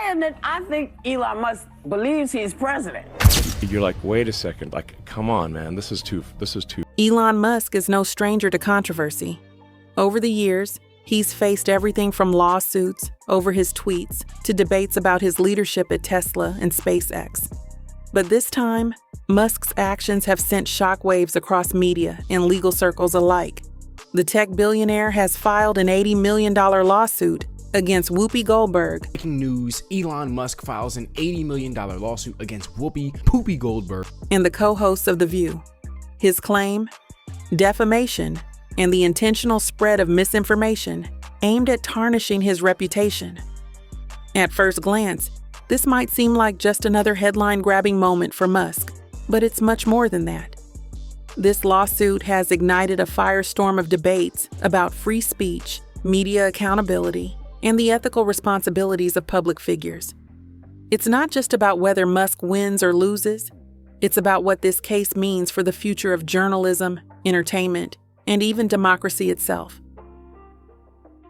saying that I think Elon Musk believes he's president. You're like, wait a second, like, come on, man, this is too. Elon Musk is no stranger to controversy. Over the years, he's faced everything from lawsuits over his tweets to debates about his leadership at Tesla and SpaceX. But this time, Musk's actions have sent shockwaves across media and legal circles alike. The tech billionaire has filed an $80 million lawsuit against Whoopi Goldberg. Breaking news, Elon Musk files an $80 million lawsuit against Whoopi Goldberg And the co-hosts of The View. His claim? Defamation and the intentional spread of misinformation aimed at tarnishing his reputation. At first glance, this might seem like just another headline-grabbing moment for Musk, but it's much more than that. This lawsuit has ignited a firestorm of debates about free speech, media accountability, and the ethical responsibilities of public figures. It's not just about whether Musk wins or loses. It's about what this case means for the future of journalism, entertainment, and even democracy itself.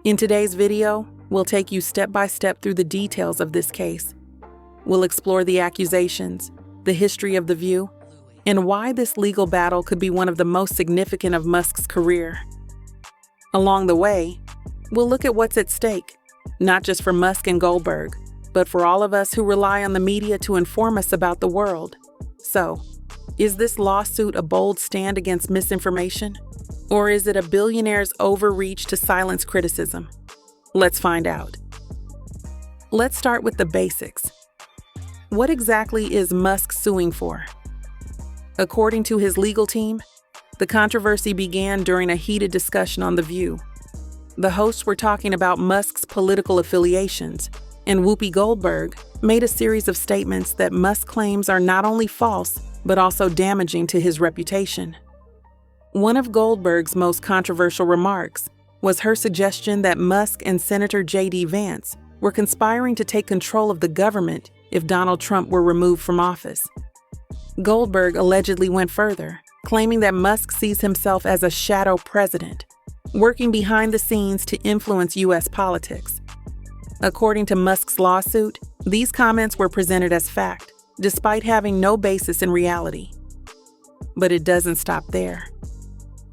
In today's video, we'll take you step by step through the details of this case. We'll explore the accusations, the history of The View, and why this legal battle could be one of the most significant of Musk's career. Along the way, we'll look at what's at stake, not just for Musk and Goldberg, but for all of us who rely on the media to inform us about the world. So, is this lawsuit a bold stand against misinformation? Or is it a billionaire's overreach to silence criticism? Let's find out. Let's start with the basics. What exactly is Musk suing for? According to his legal team, the controversy began during a heated discussion on The View. The hosts were talking about Musk's political affiliations, and Whoopi Goldberg made a series of statements that Musk claims are not only false, but also damaging to his reputation. One of Goldberg's most controversial remarks was her suggestion that Musk and Senator JD Vance were conspiring to take control of the government if Donald Trump were removed from office. Goldberg allegedly went further, claiming that Musk sees himself as a shadow president, working behind the scenes to influence U.S. politics. According to Musk's lawsuit, these comments were presented as fact, despite having no basis in reality. But it doesn't stop there.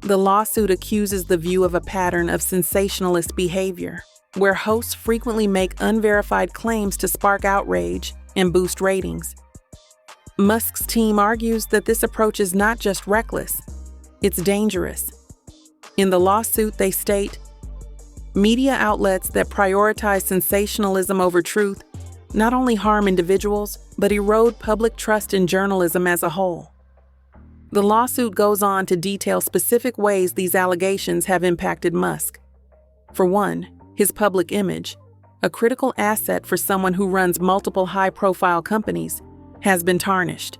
The lawsuit accuses The View of a pattern of sensationalist behavior, where hosts frequently make unverified claims to spark outrage and boost ratings. Musk's team argues that this approach is not just reckless, it's dangerous. In the lawsuit, they state, media outlets that prioritize sensationalism over truth not only harm individuals, but erode public trust in journalism as a whole. The lawsuit goes on to detail specific ways these allegations have impacted Musk. For one, his public image, a critical asset for someone who runs multiple high-profile companies, has been tarnished.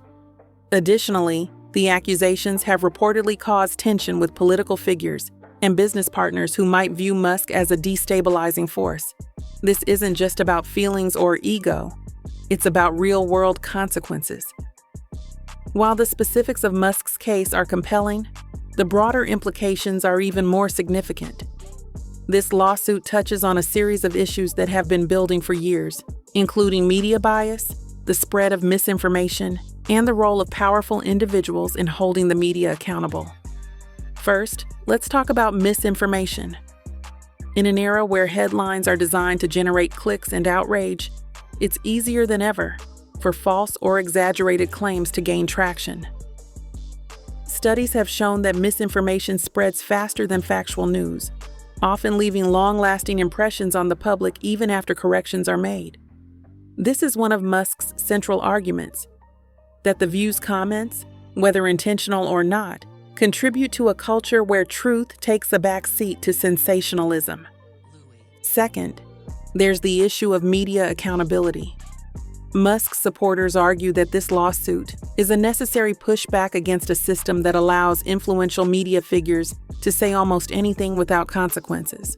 Additionally, the accusations have reportedly caused tension with political figures and business partners who might view Musk as a destabilizing force. This isn't just about feelings or ego, it's about real-world consequences. While the specifics of Musk's case are compelling, the broader implications are even more significant. This lawsuit touches on a series of issues that have been building for years, including media bias, the spread of misinformation, and the role of powerful individuals in holding the media accountable. First, let's talk about misinformation. In an era where headlines are designed to generate clicks and outrage, it's easier than ever for false or exaggerated claims to gain traction. Studies have shown that misinformation spreads faster than factual news, often leaving long-lasting impressions on the public even after corrections are made. This is one of Musk's central arguments, that The View's comments, whether intentional or not, contribute to a culture where truth takes a back seat to sensationalism. Second, there's the issue of media accountability. Musk's supporters argue that this lawsuit is a necessary pushback against a system that allows influential media figures to say almost anything without consequences.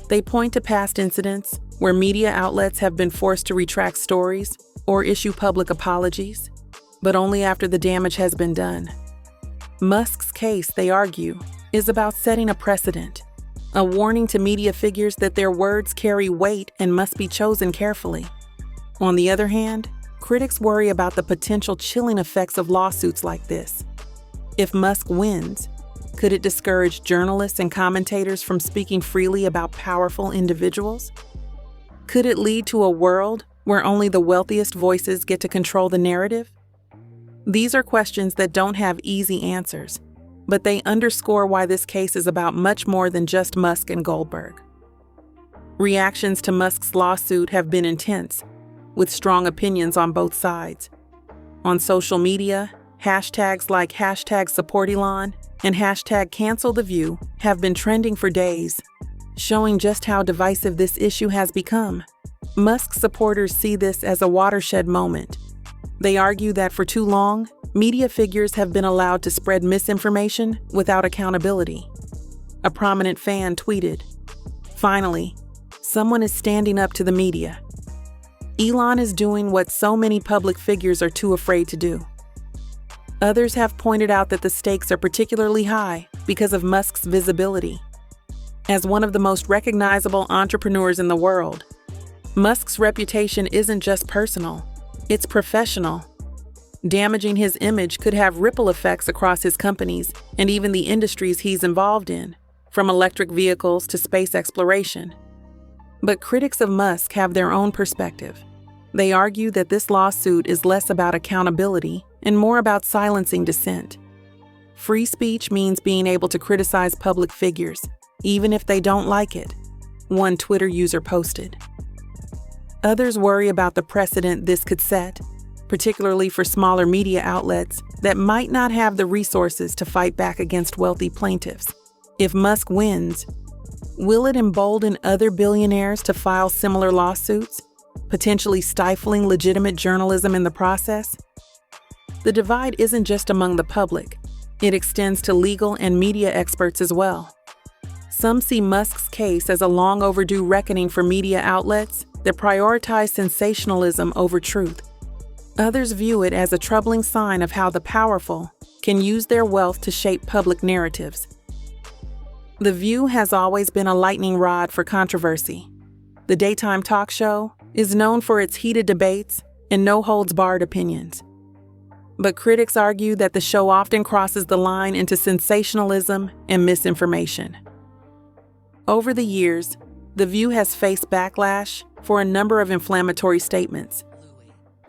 They point to past incidents where media outlets have been forced to retract stories or issue public apologies, but only after the damage has been done. Musk's case, they argue, is about setting a precedent, a warning to media figures that their words carry weight and must be chosen carefully. On the other hand, critics worry about the potential chilling effects of lawsuits like this. If Musk wins, could it discourage journalists and commentators from speaking freely about powerful individuals? Could it lead to a world where only the wealthiest voices get to control the narrative? These are questions that don't have easy answers, but they underscore why this case is about much more than just Musk and Goldberg. Reactions to Musk's lawsuit have been intense, with strong opinions on both sides. On social media, hashtags like #SupportElon and #CancelTheView have been trending for days, showing just how divisive this issue has become. Musk supporters see this as a watershed moment. They argue that for too long, media figures have been allowed to spread misinformation without accountability. A prominent fan tweeted, "Finally, someone is standing up to the media. Elon is doing what so many public figures are too afraid to do." Others have pointed out that the stakes are particularly high because of Musk's visibility. As one of the most recognizable entrepreneurs in the world, Musk's reputation isn't just personal, it's professional. Damaging his image could have ripple effects across his companies and even the industries he's involved in, from electric vehicles to space exploration. But critics of Musk have their own perspective. They argue that this lawsuit is less about accountability and more about silencing dissent. Free speech means being able to criticize public figures, even if they don't like it, one Twitter user posted. Others worry about the precedent this could set, particularly for smaller media outlets that might not have the resources to fight back against wealthy plaintiffs. If Musk wins, will it embolden other billionaires to file similar lawsuits, potentially stifling legitimate journalism in the process? The divide isn't just among the public. It extends to legal and media experts as well. Some see Musk's case as a long overdue reckoning for media outlets that prioritize sensationalism over truth. Others view it as a troubling sign of how the powerful can use their wealth to shape public narratives. The View has always been a lightning rod for controversy. The daytime talk show is known for its heated debates and no-holds-barred opinions. But critics argue that the show often crosses the line into sensationalism and misinformation. Over the years, The View has faced backlash for a number of inflammatory statements.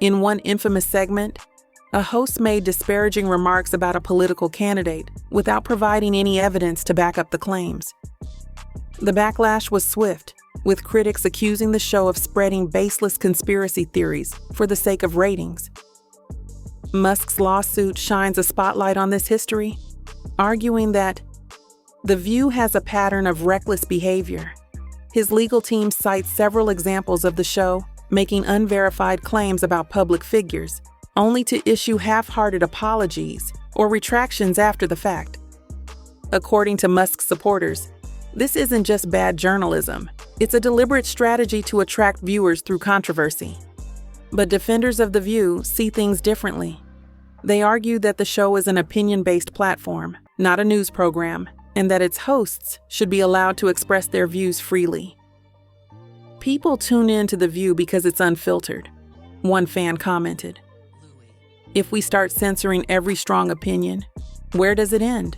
In one infamous segment, a host made disparaging remarks about a political candidate without providing any evidence to back up the claims. The backlash was swift, with critics accusing the show of spreading baseless conspiracy theories for the sake of ratings. Musk's lawsuit shines a spotlight on this history, arguing that The View has a pattern of reckless behavior. His legal team cites several examples of the show making unverified claims about public figures, only to issue half-hearted apologies or retractions after the fact. According to Musk's supporters, this isn't just bad journalism, it's a deliberate strategy to attract viewers through controversy. But defenders of The View see things differently. They argue that the show is an opinion-based platform, not a news program, and that its hosts should be allowed to express their views freely. "People tune in to The View because it's unfiltered," one fan commented. "If we start censoring every strong opinion, where does it end?"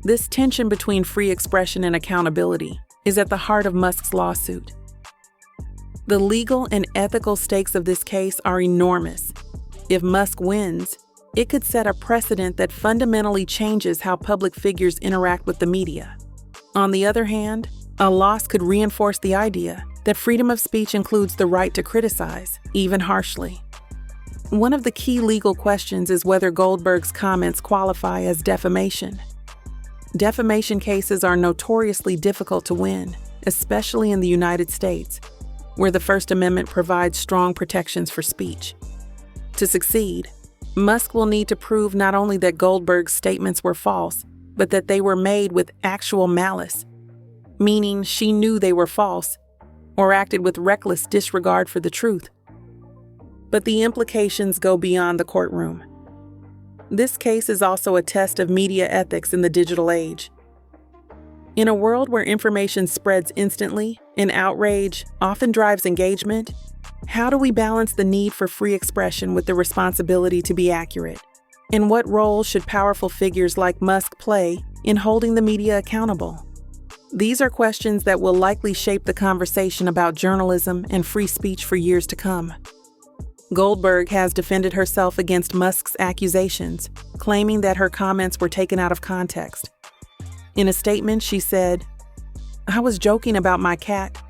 This tension between free expression and accountability is at the heart of Musk's lawsuit. The legal and ethical stakes of this case are enormous. If Musk wins, it could set a precedent that fundamentally changes how public figures interact with the media. On the other hand, a loss could reinforce the idea that freedom of speech includes the right to criticize, even harshly. One of the key legal questions is whether Goldberg's comments qualify as defamation. Defamation cases are notoriously difficult to win, especially in the United States, where the First Amendment provides strong protections for speech. To succeed, Musk will need to prove not only that Goldberg's statements were false, but that they were made with actual malice, meaning she knew they were false or acted with reckless disregard for the truth. But the implications go beyond the courtroom. This case is also a test of media ethics in the digital age. In a world where information spreads instantly and outrage often drives engagement, How do we balance the need for free expression with the responsibility to be accurate? And what role should powerful figures like Musk play in holding the media accountable? These are questions that will likely shape the conversation about journalism and free speech for years to come. Goldberg has defended herself against Musk's accusations, claiming that her comments were taken out of context. In a statement, she said, "I was joking about my cat,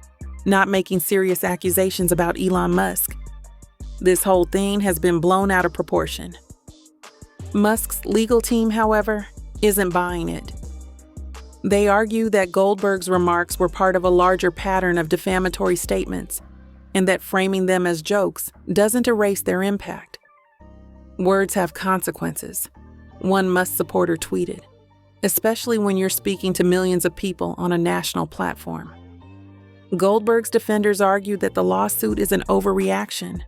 not making serious accusations about Elon Musk. This whole thing has been blown out of proportion." Musk's legal team, however, isn't buying it. They argue that Goldberg's remarks were part of a larger pattern of defamatory statements, and that framing them as jokes doesn't erase their impact. Words have consequences, one Musk supporter tweeted, especially when you're speaking to millions of people on a national platform. Goldberg's defenders argue that the lawsuit is an overreaction,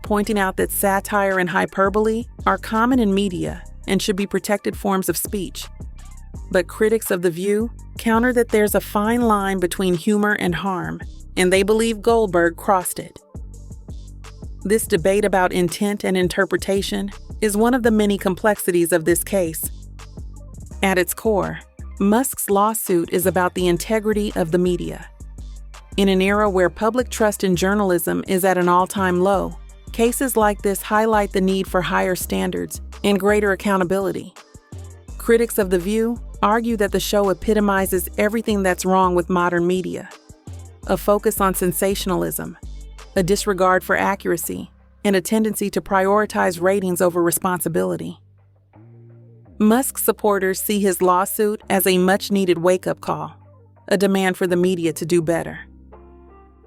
pointing out that satire and hyperbole are common in media and should be protected forms of speech. But critics of The View counter that there's a fine line between humor and harm, and they believe Goldberg crossed it. This debate about intent and interpretation is one of the many complexities of this case. At its core, Musk's lawsuit is about the integrity of the media. In an era where public trust in journalism is at an all-time low, cases like this highlight the need for higher standards and greater accountability. Critics of The View argue that the show epitomizes everything that's wrong with modern media: a focus on sensationalism, a disregard for accuracy, and a tendency to prioritize ratings over responsibility. Musk supporters see his lawsuit as a much-needed wake-up call, a demand for the media to do better.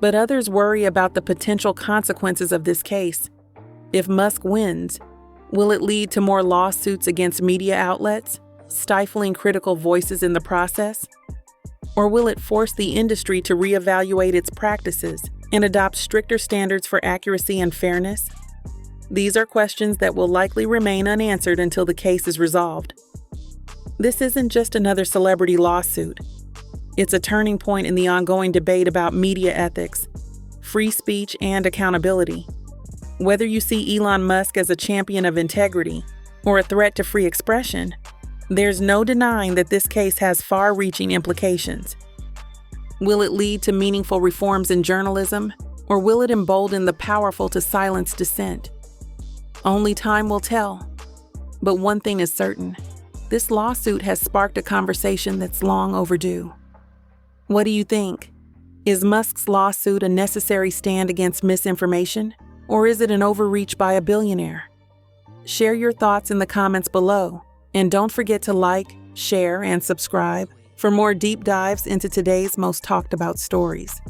But others worry about the potential consequences of this case. If Musk wins, will it lead to more lawsuits against media outlets, stifling critical voices in the process? Or will it force the industry to reevaluate its practices and adopt stricter standards for accuracy and fairness? These are questions that will likely remain unanswered until the case is resolved. This isn't just another celebrity lawsuit. It's a turning point in the ongoing debate about media ethics, free speech, and accountability. Whether you see Elon Musk as a champion of integrity or a threat to free expression, there's no denying that this case has far-reaching implications. Will it lead to meaningful reforms in journalism, or will it embolden the powerful to silence dissent? Only time will tell. But one thing is certain: this lawsuit has sparked a conversation that's long overdue. What do you think? Is Musk's lawsuit a necessary stand against misinformation, or is it an overreach by a billionaire? Share your thoughts in the comments below, and don't forget to like, share, and subscribe for more deep dives into today's most talked about stories.